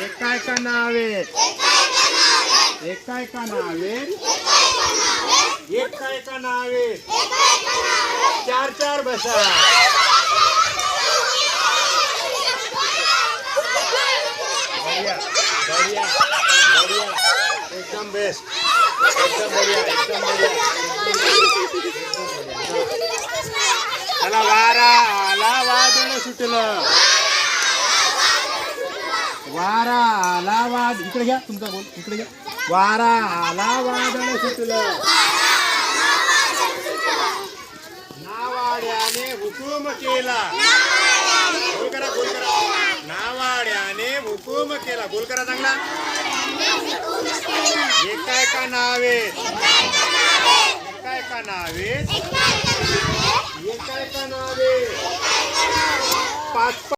एकाएका नावेत एकाएका नावेत एकाएका नावेत चार चार बसा बढ़िया बढ़िया बढ़िया एकदम बेस्ट एकदम बढ़िया एकदम बढ़िया चला वारा आला वादळ सुटलं वारा आला वाद इकडे घ्या तुमचा बोल इकडे घ्या वारा आला वादळ सुटलं नावाड्याने हुकूम केला बोल करा नावाड्याने हुकूम केला बोल करा चांगला एकाएका नावेत एकाएका नावेत एकाएका नावेत पाच